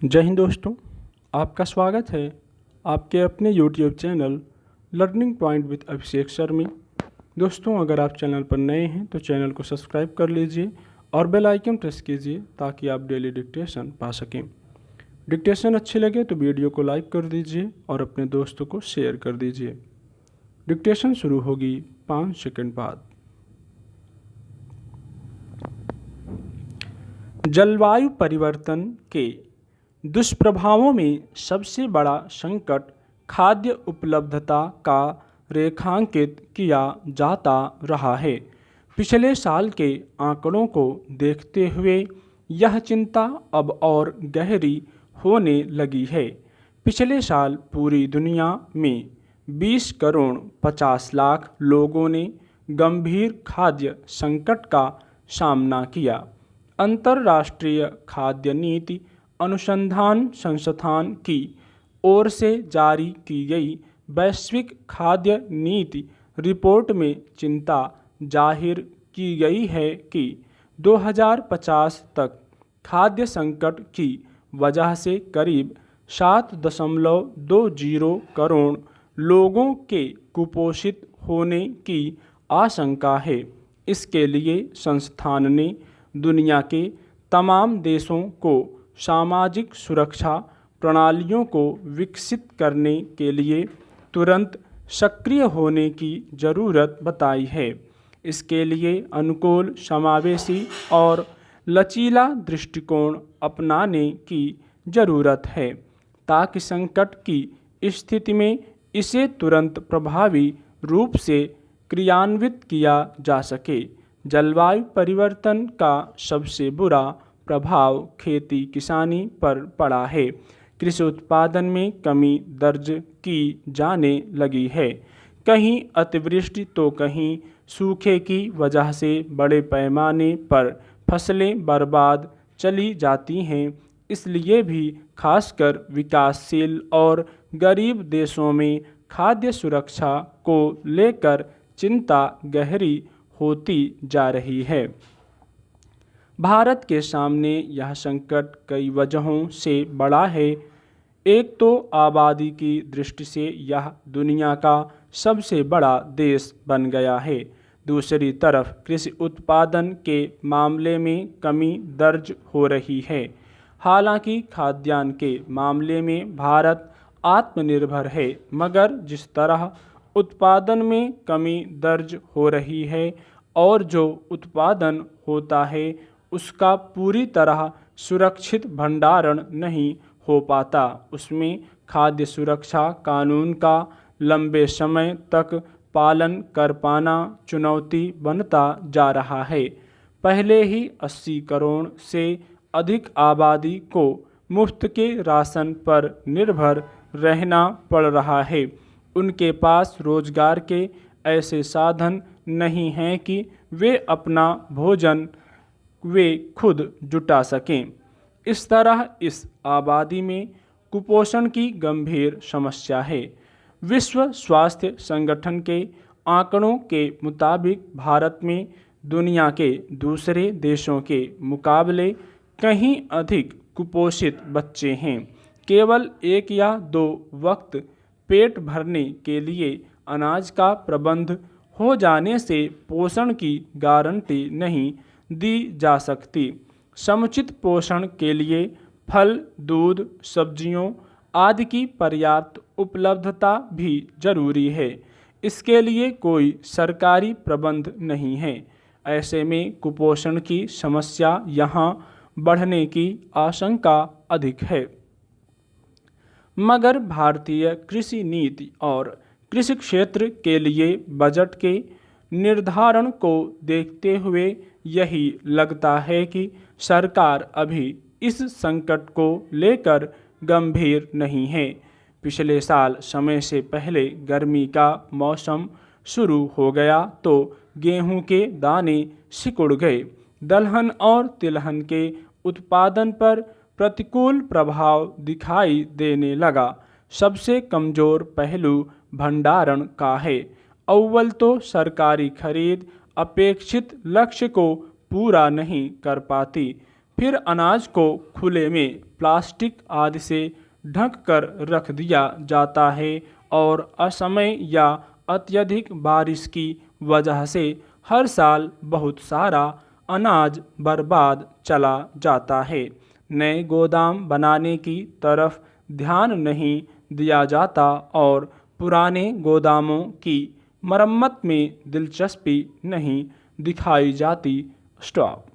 जय हिंद दोस्तों, आपका स्वागत है आपके अपने YouTube channel learning point with Abhishek sir में। दोस्तों, अगर आप चैनल पर नए हैं तो चैनल को सब्सक्राइब कर लीजिए और बेल आइकन प्रेस कीजिए ताकि आप डेली डिक्टेशन पा सकें। डिक्टेशन अच्छी लगे तो वीडियो को लाइक कर दीजिए और अपने दोस्तों को शेयर कर दीजिए। डिक्टेशन शुरू होगी 5 सेकंड बाद। जलवायु परिवर्तन के दुष्प्रभावों में सबसे बड़ा संकट खाद्य उपलब्धता का रेखांकित किया जाता रहा है। पिछले साल के आंकड़ों को देखते हुए यह चिंता अब और गहरी होने लगी है। पिछले साल पूरी दुनिया में 20 करोड़ 50 लाख लोगों ने गंभीर खाद्य संकट का सामना किया। अंतर्राष्ट्रीय खाद्य नीति अनुसंधान संस्थान की ओर से जारी की गई वैश्विक खाद्य नीति रिपोर्ट में चिंता जाहिर की गई है कि 2050 तक खाद्य संकट की वजह से करीब 7.20 करोड़ लोगों के कुपोषित होने की आशंका है। इसके लिए संस्थान ने दुनिया के तमाम देशों को सामाजिक सुरक्षा प्रणालियों को विकसित करने के लिए तुरंत सक्रिय होने की ज़रूरत बताई है। इसके लिए अनुकूल, समावेशी और लचीला दृष्टिकोण अपनाने की ज़रूरत है ताकि संकट की स्थिति में इसे तुरंत प्रभावी रूप से क्रियान्वित किया जा सके। जलवायु परिवर्तन का सबसे बुरा प्रभाव खेती किसानी पर पड़ा है। कृषि उत्पादन में कमी दर्ज की जाने लगी है। कहीं अतिवृष्टि तो कहीं सूखे की वजह से बड़े पैमाने पर फसलें बर्बाद चली जाती हैं। इसलिए भी खासकर विकासशील और गरीब देशों में खाद्य सुरक्षा को लेकर चिंता गहरी होती जा रही है। भारत के सामने यह संकट कई वजहों से बड़ा है। एक तो आबादी की दृष्टि से यह दुनिया का सबसे बड़ा देश बन गया है। दूसरी तरफ कृषि उत्पादन के मामले में कमी दर्ज हो रही है। हालांकि खाद्यान्न के मामले में भारत आत्मनिर्भर है, मगर जिस तरह उत्पादन में कमी दर्ज हो रही है और जो उत्पादन होता है उसका पूरी तरह सुरक्षित भंडारण नहीं हो पाता, उसमें खाद्य सुरक्षा कानून का लंबे समय तक पालन कर पाना चुनौती बनता जा रहा है। पहले ही 80 करोड़ से अधिक आबादी को मुफ्त के राशन पर निर्भर रहना पड़ रहा है। उनके पास रोजगार के ऐसे साधन नहीं हैं कि वे अपना भोजन वे खुद जुटा सकें। इस तरह इस आबादी में कुपोषण की गंभीर समस्या है। विश्व स्वास्थ्य संगठन के आंकड़ों के मुताबिक भारत में दुनिया के दूसरे देशों के मुकाबले कहीं अधिक कुपोषित बच्चे हैं। केवल 1 या 2 वक्त पेट भरने के लिए अनाज का प्रबंध हो जाने से पोषण की गारंटी नहीं दी जा सकती। समुचित पोषण के लिए फल, दूध, सब्जियों आदि की पर्याप्त उपलब्धता भी जरूरी है। इसके लिए कोई सरकारी प्रबंध नहीं है। ऐसे में कुपोषण की समस्या यहाँ बढ़ने की आशंका अधिक है। मगर भारतीय कृषि नीति और कृषि क्षेत्र के लिए बजट के निर्धारण को देखते हुए यही लगता है कि सरकार अभी इस संकट को लेकर गंभीर नहीं है। पिछले साल समय से पहले गर्मी का मौसम शुरू हो गया तो गेहूं के दाने सिकुड़ गए। दलहन और तिलहन के उत्पादन पर प्रतिकूल प्रभाव दिखाई देने लगा। सबसे कमज़ोर पहलू भंडारण का है। अव्वल तो सरकारी खरीद अपेक्षित लक्ष्य को पूरा नहीं कर पाती। फिर अनाज को खुले में प्लास्टिक आदि से ढक कर रख दिया जाता है और असमय या अत्यधिक बारिश की वजह से हर साल बहुत सारा अनाज बर्बाद चला जाता है। नए गोदाम बनाने की तरफ ध्यान नहीं दिया जाता और पुराने गोदामों की मरम्मत में दिलचस्पी नहीं दिखाई जाती। स्टॉप।